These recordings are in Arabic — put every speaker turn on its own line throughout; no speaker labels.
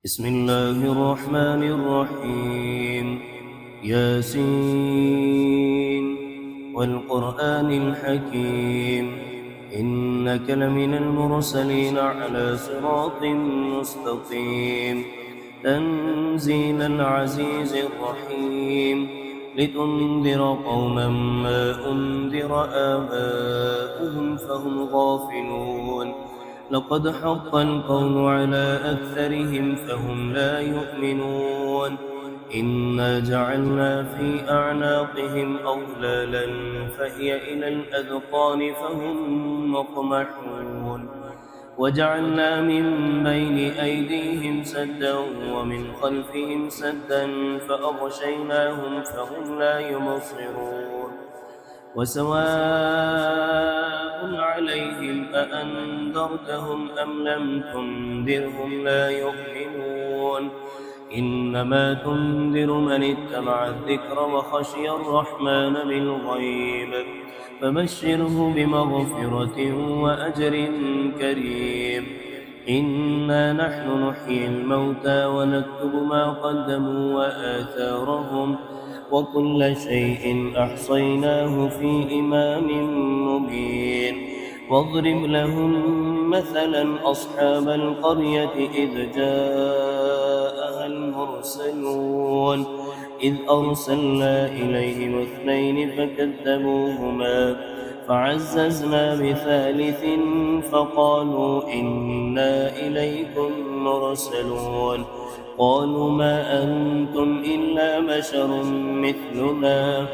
بسم الله الرحمن الرحيم ياسين والقرآن الحكيم إنك لمن المرسلين على صراط مستقيم تنزيل العزيز الرحيم لتنذر قوما ما أنذر آباؤهم فهم غافلون لقد حق القول على أكثرهم فهم لا يؤمنون إنا جعلنا في أعناقهم أغلالا فهي إلى الأذقان فهم مقمحون وجعلنا من بين أيديهم سدا ومن خلفهم سدا فأغشيناهم فهم لا يبصرون وسواء عليهم أأنذرتهم أم لم تنذرهم لا يؤمنون إنما تنذر من اتبع الذكر وخشي الرحمن بالغيب فبشره بمغفرة وأجر كريم إنا نحن نحيي الموتى ونكتب ما قدموا وآثارهم وكل شيء أحصيناه في إمام مبين واضرب لهم مثلا أصحاب القرية إذ جاءها المرسلون إذ أرسلنا إليهم اثنين فكذبوهما فعززنا بثالث فقالوا إنا إليكم مرسلون قالوا ما أنتم إلا بشر مثلنا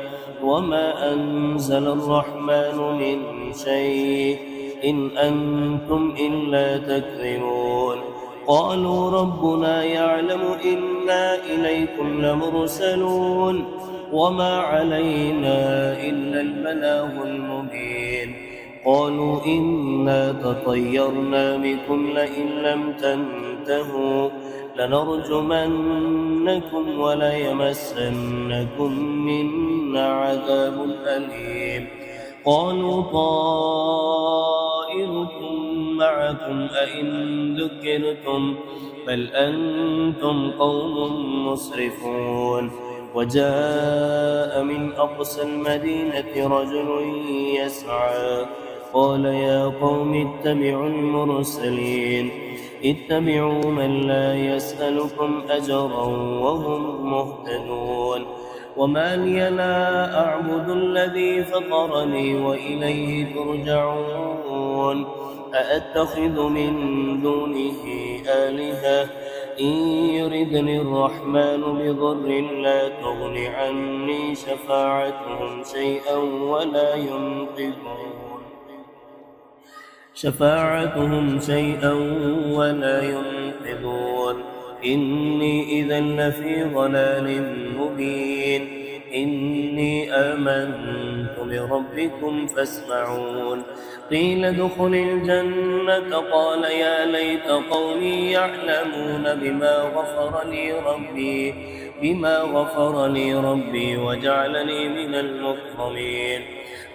وما أنزل الرحمن من شيء إن أنتم إلا تكذبون قالوا ربنا يعلم إنا إليكم لمرسلون وما علينا إلا البلاغ المبين قالوا إنا تطيرنا بكم لئن لم تنتهوا لنرجمنكم وليمسنكم منا عذاب أليم قالوا طائركم معكم أئن ذكرتم بل أنتم قوم مسرفون وجاء من أقصى المدينة رجل يسعى قال يا قوم اتبعوا المرسلين اتبعوا من لا يسألكم أجرا وهم مهتدون وما لي لا أعبد الذي فطرني وإليه ترجعون أأتخذ من دونه آلهة إن يردني الرحمن بضر لا تغن عني شفاعتهم شيئا ولا ينقذون إني إذا لفي ضلال مبين إني آمنت بربكم فاسمعون قيل ادخل الجنة قال يا ليت قومي يعلمون بما غفر لي ربي وجعلني من المكرمين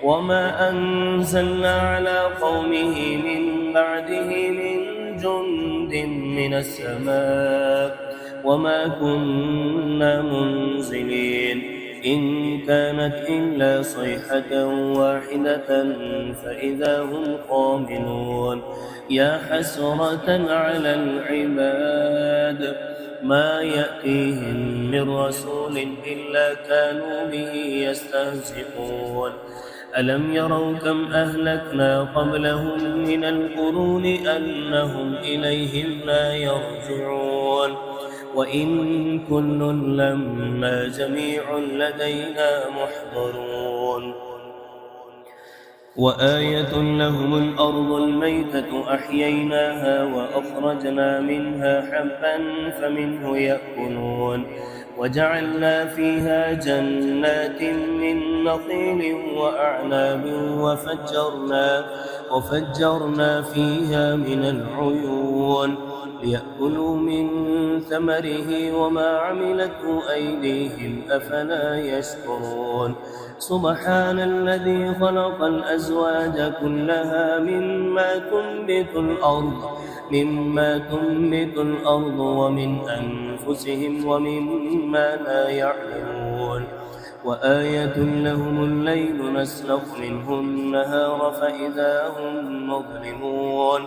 وما أنزلنا على قومه من بعده من جند من السماء وما كنا منزلين إن كانت إلا صيحة واحدة فإذا هم خامدون يا حسرة على العباد ما يأتيهم من رسول إلا كانوا به يستهزئون ألم يروا كم أهلكنا قبلهم من القرون أنهم إليهم لا يرجعون وإن كل لما جميع لدينا محضرون وآية لهم الأرض الميتة أحييناها وأخرجنا منها حبا فمنه يأكلون وجعلنا فيها جنات من نخيل وأعناب وفجرنا فيها من العيون ليأكلوا من ثمره وما عملته أيديهم أفلا يشكرون سبحان الذي خلق الأزواج كلها مما تنبت الأرض مما تنبت الأرض ومن أنفسهم ومما لا يعلمون وآية لهم الليل نسلخ منه النهار فإذا هم مظلمون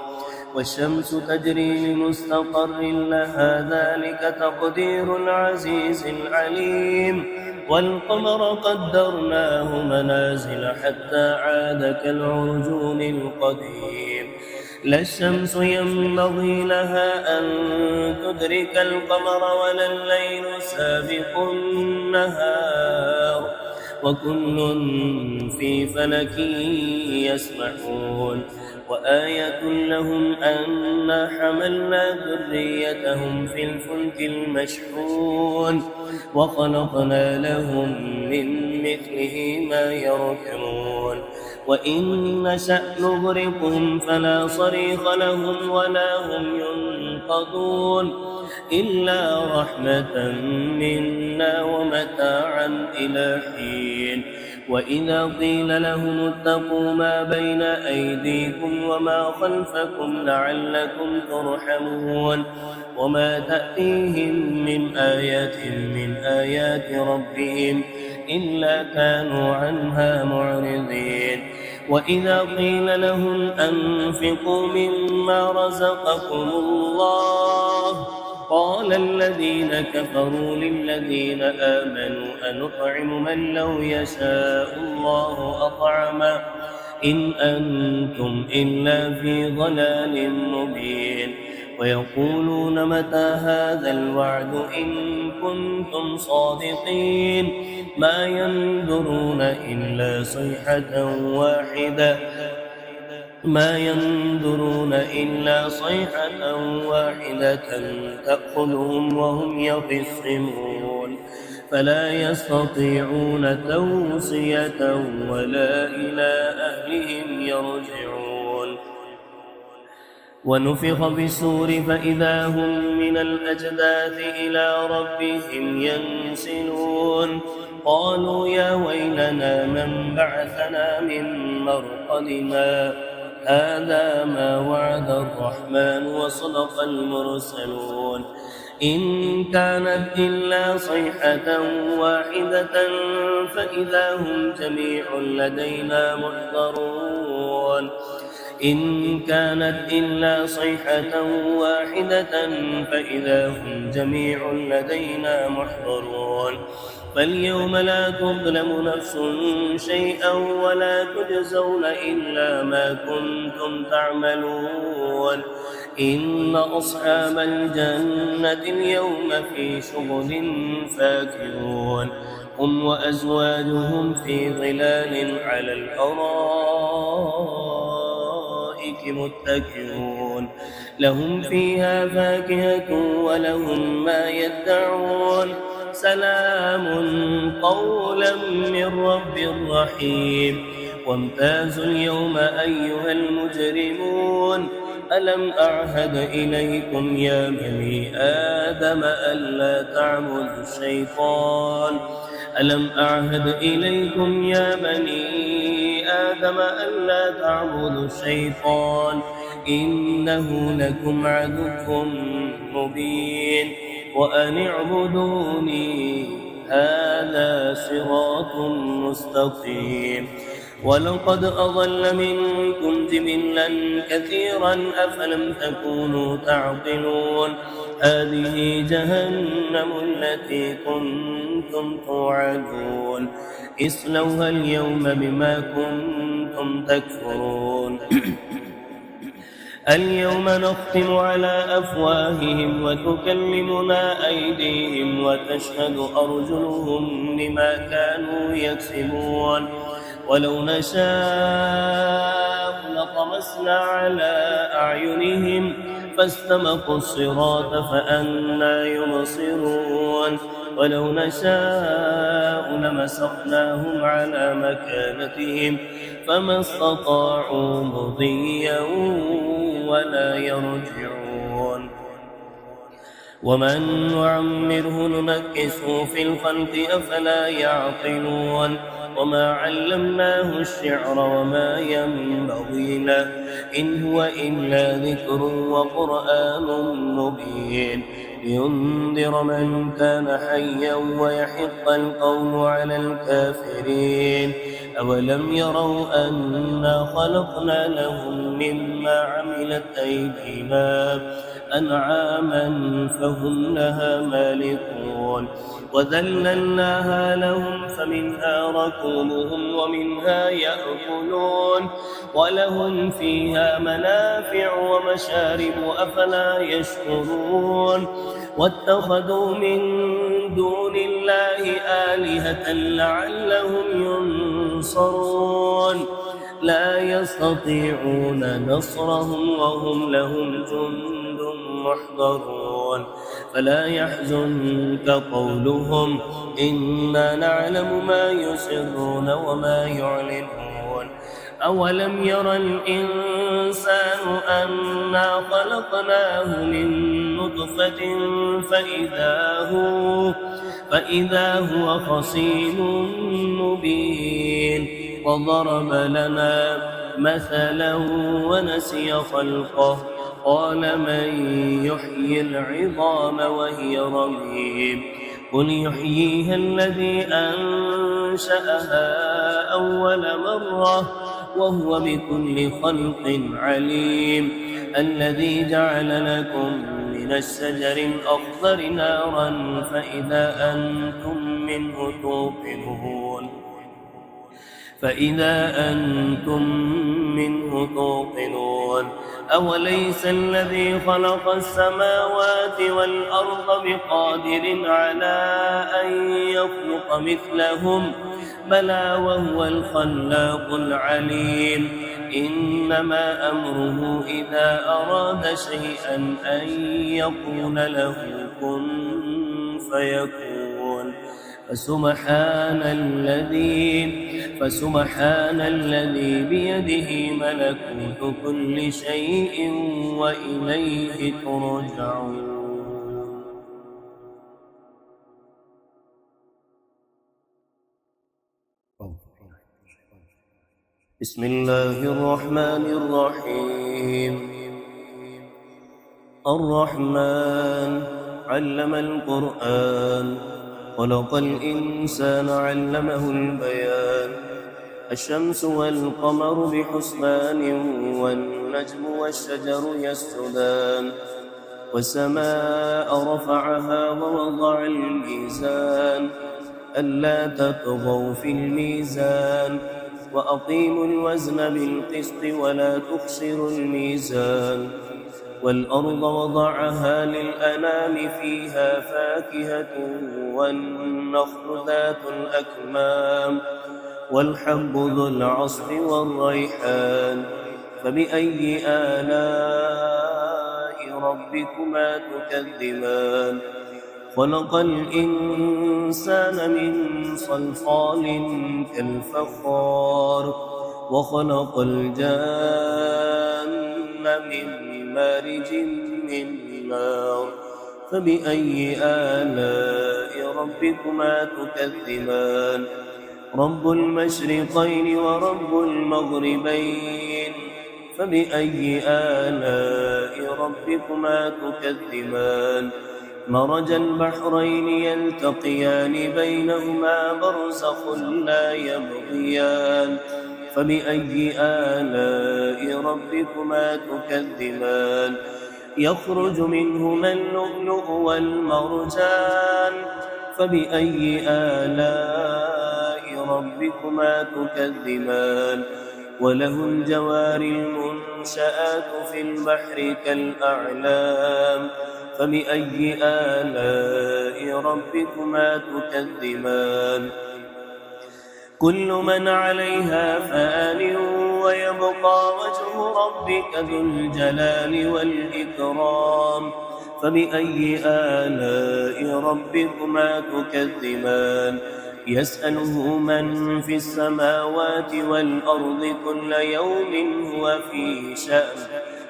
والشمس تجري لمستقر لها ذلك تقدير العزيز العليم والقمر قدرناه منازل حتى عاد كالعرجون القديم لا الشمس ينبغي لها أن تدرك القمر ولا الليل سابق النهار وكل في فلك يسبحون وآية لهم أنا حملنا ذريتهم في الفلك المشحون وخلقنا لهم من مثله ما يركبون وإن نشأ نغرقهم فلا صريخ لهم ولا هم ينقذون إلا رحمة منا ومتاعا إلى حين وإذا قيل لهم اتقوا ما بين أيديكم وما خلفكم لعلكم ترحمون وما تأتيهم من آية من آيات ربهم إلا كانوا عنها معرضين وإذا قيل لهم أنفقوا مما رزقكم الله قال الذين كفروا للذين آمنوا أنطعم من لو يشاء الله أطعمه إن أنتم إلا في ضلال مبين ويقولون متى هذا الوعد إن كنتم صادقين ما ينظرون إلا صيحة واحدة تأخذهم وهم يخصمون فلا يستطيعون توصية ولا إلى أهلهم يرجعون ونفخ بالسور فإذا هم من الأجداث إلى ربهم ينسلون قالوا يا ويلنا من بعثنا من مرقدنا هذا ما وعد الرحمن وصدق المرسلون إن كانت إلا صيحة واحدة فإذا هم جميع لدينا محضرون إن كانت إلا صيحة واحدة فإذا هم جميع لدينا محضرون فاليوم لا تظلم نفس شيئا ولا تجزون إلا ما كنتم تعملون إن أصحاب الجنة اليوم في شغل فاكهون هم وأزواجهم في ظلال على الأرائك متكئون لهم فيها فاكهة ولهم ما يدعون سلام قولا من رب رحيم وامتازوا اليوم أيها المجرمون ألم أعهد إليكم يا بني آدم ألا تعبدوا الشيطان ألم أعهد إليكم يا بني آدم ألا تعبدوا الشيطان إنه لكم عدو مبين وأن اعبدوني هذا صراط مستقيم ولقد أضل منكم جبلا كثيرا أفلم تكونوا تعقلون هذه جهنم التي كنتم توعدون اصلوها اليوم بما كنتم تكفرون اليوم نختم على أفواههم وتكلمنا أيديهم وتشهد أرجلهم بما كانوا يكسبون ولو نشاء لطمسنا على أعينهم فاستبقوا الصراط فأنى يبصرون ولو نشاء لمسخناهم على مكانتهم فما استطاعوا مضيا ولا يرجعون ومن نعمره ننكسه في الخلق أفلا يعقلون وما علمناه الشعر وما ينبغي له إن هو إلا ذكر وقرآن مبين لينذر من كان حيا ويحق القول على الكافرين أولم يروا أنا خلقنا لهم مما عملت أيدينا أنعاما فهم لها مالكون وذللناها لهم فمنها ركوبهم ومنها يأكلون ولهم فيها منافع ومشارب أفلا يشكرون واتخذوا من دون الله آلهة لعلهم ينصرون لا يستطيعون نصرهم وهم لهم جند محضرون فلا يحزنك قولهم إنا نعلم ما يسرون وما يعلنون أولم ير الإنسان أنا خلقناه من نطفة فإذا هو خصيم مبين وضرب لنا مثلا ونسي خلقه قال من يحيي العظام وهي رميم قل يحييها الذي أنشأها أول مرة وهو بكل خلق عليم الذي جعل لكم من الشجر الأخضر نارا فإذا أنتم منه توقنون أوليس الذي خلق السماوات والأرض بقادر على أن يخلق مثلهم بلى وهو الخلاق العليم إنما أمره إذا أراد شيئا أن يقول له كن فيكون فسبحان الذي بيده ملكوت كل شيء وإليه ترجعون. بسم الله الرحمن الرحيم الرحمن علم القرآن خلق الإنسان علمه البيان الشمس والقمر بحسبان والنجم والشجر يسجدان والسماء رفعها ووضع الميزان ألا تطغوا في الميزان وأقيموا الوزن بالقسط ولا تخسروا الميزان والأرض وضعها للأنام فيها فاكهة والنخل ذات الأكمام والحب ذو العصف والريحان فبأي آلاء ربكما تكذبان خلق الإنسان من صلصال كالفخار وخلق الجان من مارج من نار فبأي آلاء ربكما تكذبان رب المشرقين ورب المغربين فبأي آلاء ربكما تكذبان مرج البحرين يلتقيان بينهما برزخ لا يبغيان فبأي آلاء ربكما تكذبان يخرج منهما اللؤلؤ والمرجان فبأي آلاء ربكما تكذبان وله الجوار المنشآت في البحر كالأعلام فبأي آلاء ربكما تكذبان كل من عليها فان ويبقى وجه ربك ذو الجلال والإكرام فبأي آلاء ربكما تكذبان يسأله من في السماوات والأرض كل يوم هو في شأن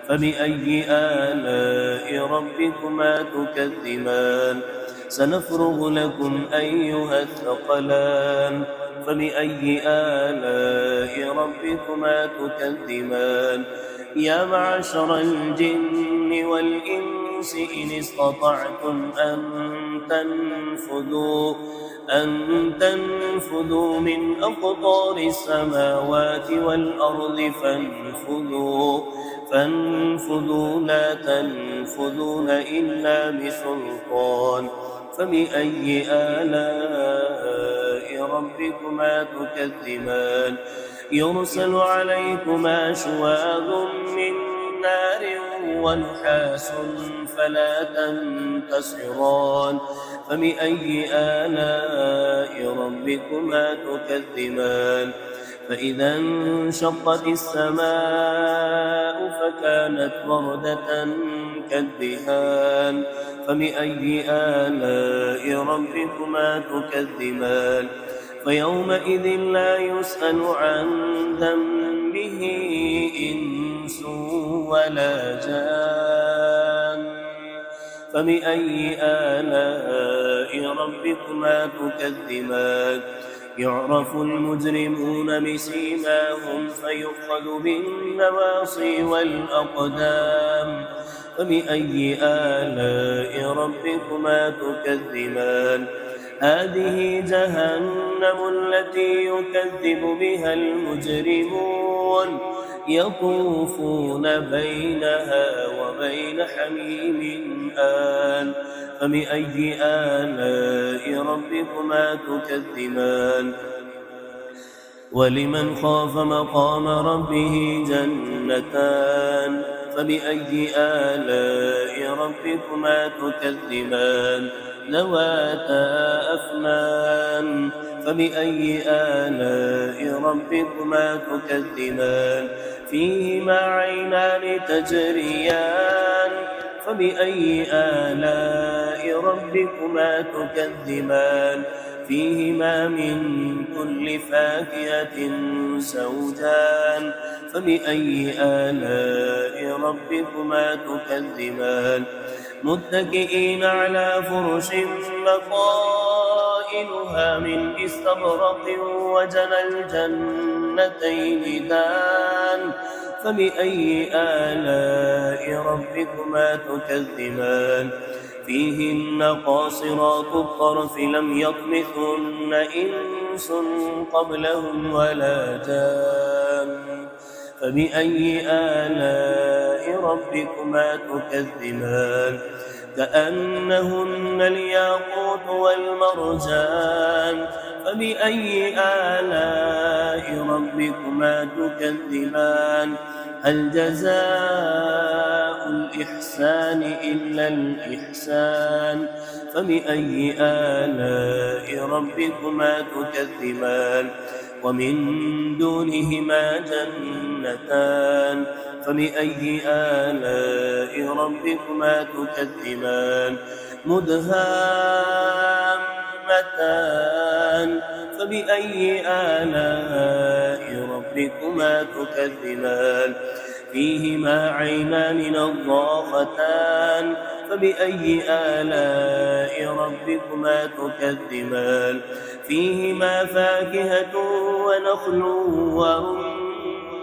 فبأي آلاء ربكما تكذبان سنفرغ لكم أيها الثقلان فبأي آلاء ربكما تكذبان يا معشر الجن والإنس إن استطعتم أن تنفذوا من أقطار السماوات والأرض فانفذوا لا تنفذون إلا بسلطان فبأي آلاء ربكما تكذبان يرسل عليكما شواظ من نار ونحاس فلا تنتصران فبأي آلاء ربكما تكذبان فإذا انشقت السماء فكانت وردة كالدهان فبأي آلاء ربكما تكذبان فيومئذ لا يسأل عن ذنبه إنس ولا جان فبأي آلاء ربكما تكذبان يعرف المجرمون بسيماهم فيؤخذ بالنواصي والأقدام فبأي آلاء ربكما تكذبان هذه جهنم التي يكذب بها المجرمون يطوفون بينها وبين حميم آن فبأي آلاء ربكما تكذبان ولمن خاف مقام ربه جنتان فبأي آلاء ربكما تكذبان ذواتا أفنان فبأي آلاء ربكما تكذبان فيهما عينان تجريان فبأي آلاء ربكما تكذبان فيهما من كل فاكهة زوجان فبأي آلاء ربكما تكذبان متكئين على فرش بطائنها من استبرق وجنى الجنتين دان فبأي آلاء ربكما تكذبان فيهن قاصرات الطرف لم يطمثهن إنس قبلهم ولا جان فبأي آلاء ربكما تكذبان كأنهن الياقوت والمرجان فبأي آلاء ربكما تكذبان هل جزاء الإحسان إلا الإحسان فبأي آلاء ربكما تكذبان ومن دونهما جنتان فبأي آلاء ربكما تكذبان مدهامتان فبأي آلاء ربكما تكذبان فيهما عينان نضاختان فبأي آلاء ربكما تكذبان فيهما فاكهة ونخل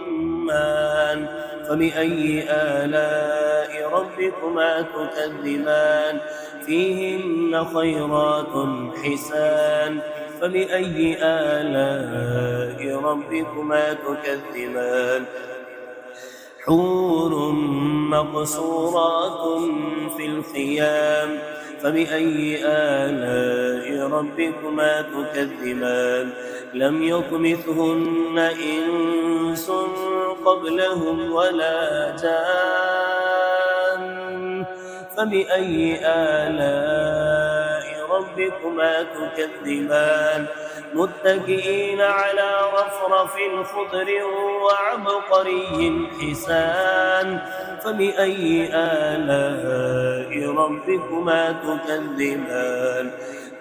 ورمان فبأي آلاء ربكما تكذبان فيهن خيرات حسان فبأي آلاء ربكما تكذبان حور مقصورات في الخيام فبأي آلاء ربكما تكذبان لم يطمثهن إنس قبلهم ولا جان فبأي آلاء ربكما تكذبان متكئين على رفرف خضر وعبقري حسان فبأي آلاء ربكما تكذبان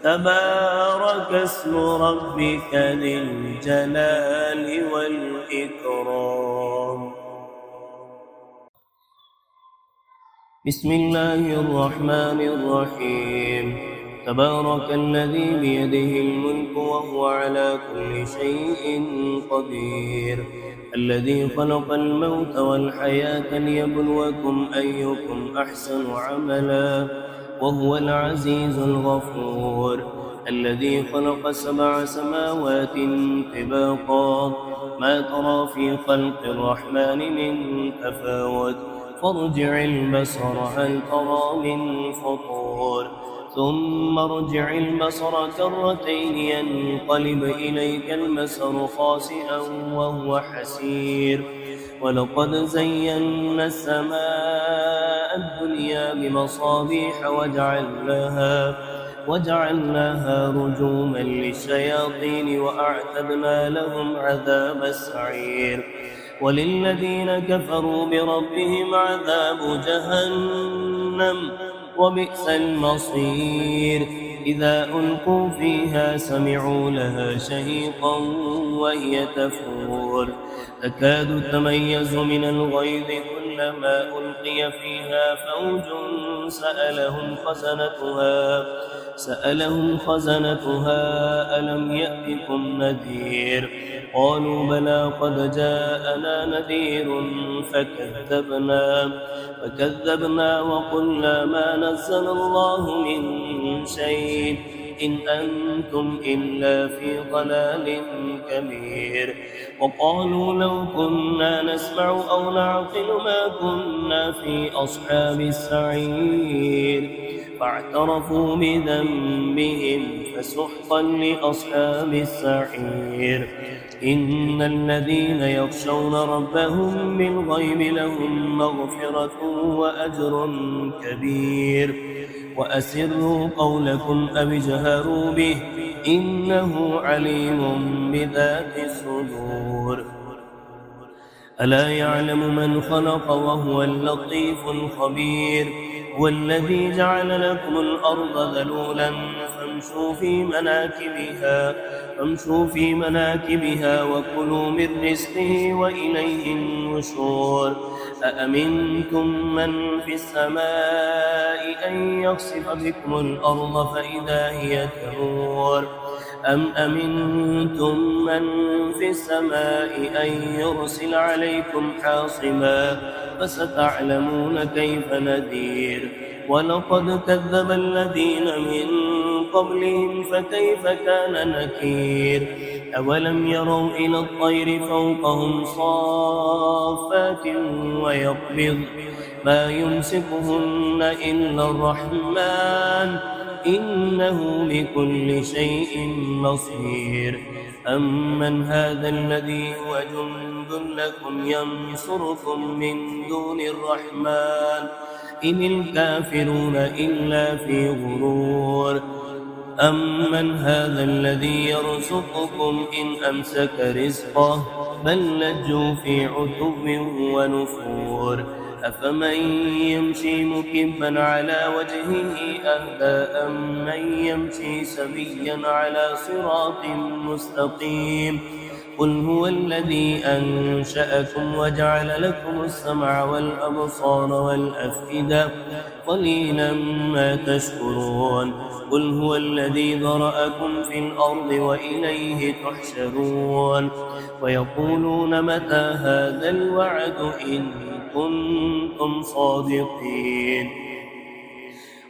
تبارك اسم ربك ذي الجلال والإكرام بسم الله الرحمن الرحيم تبارك الذي بيده الملك وهو على كل شيء قدير الذي خلق الموت والحياة ليبلوكم أيكم أحسن عملا وهو العزيز الغفور الذي خلق 7 سماوات طباقا ما ترى في خلق الرحمن من تفاوت فارجع البصر هل ترى من فطور ثم ارجع البصر كرتين ينقلب إليك البصر خاسئا وهو حسير ولقد زينا السماء الدنيا بمصابيح وجعلناها رجوما للشياطين وأعتدنا لهم عذاب السعير وللذين كفروا بربهم عذاب جهنم وبئس المصير إذا ألقوا فيها سمعوا لها شهيقا وهي تفور تكاد تميز من الغيظ كلما ألقي فيها فوج سألهم خزنتها ألم يأتكم نذير قالوا بلى قد جاءنا نذير فكذبنا وقلنا ما نزل الله من شيء إن أنتم إلا في ضلال كبير وقالوا لو كنا نسمع أو نعقل ما كنا في أصحاب السعير فاعترفوا بذنبهم فسحقا لأصحاب السعير إن الذين يخشون ربهم بالغيب لهم مغفرة وأجر كبير وأسروا قولكم أو اجهروا به إنه عليم بذات الصدور ألا يعلم من خلق وهو اللطيف الخبير والذي جعل لكم الأرض ذلولا فامشوا في مناكبها وكلوا من رزقه وإليه النشور أأمنتم من في السماء أن يخسف بكم الأرض فإذا هي تمور أم أمنتم من في السماء أن يرسل عليكم حاصبا فستعلمون كيف نذير ولقد كذب الذين من قبلهم فكيف كان نكير أولم يروا إلى الطير فوقهم صافات ويقبض ما يمسكهن إلا الرحمن إنه بكل شيء بصير أمن هذا الذي هو جند لكم ينصركم من دون الرحمن إن الكافرون إلا في غرور أمن هذا الذي يرزقكم إن أمسك رزقه بل لجوا في عتو ونفور أفمن يمشي مكبا على وجهه أهدى أمن يمشي سويا على صراط مستقيم قل هو الذي أنشأكم وجعل لكم السمع والأبصار والأفئدة قليلا ما تشكرون قل هو الذي ذرأكم في الأرض وإليه تحشرون ويقولون متى هذا الوعد إن كنتم صادقين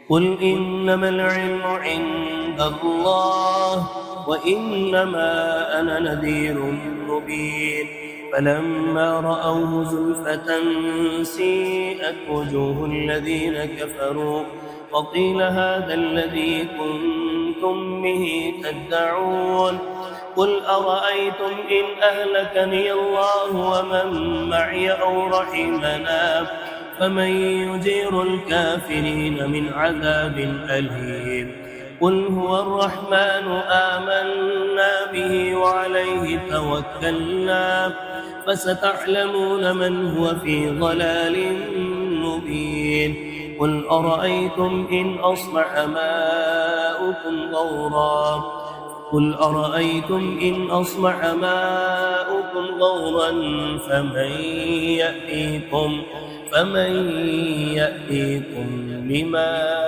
قل إنما العلم عند الله وإنما أنا نذير مبين فلما رأوه زلفة سيئت وجوه الذين كفروا وقيل هذا الذي كنتم به تدعون قل أرأيتم إن أهلكني الله ومن معي أو رحمنا فمن يجير الكافرين من عذاب أليم قل هو الرحمن آمنا به وعليه توكلنا فستعلمون من هو في ضلال مبين قل أرأيتم إن أصبح ماؤكم غورا فمن يأتيكم بماء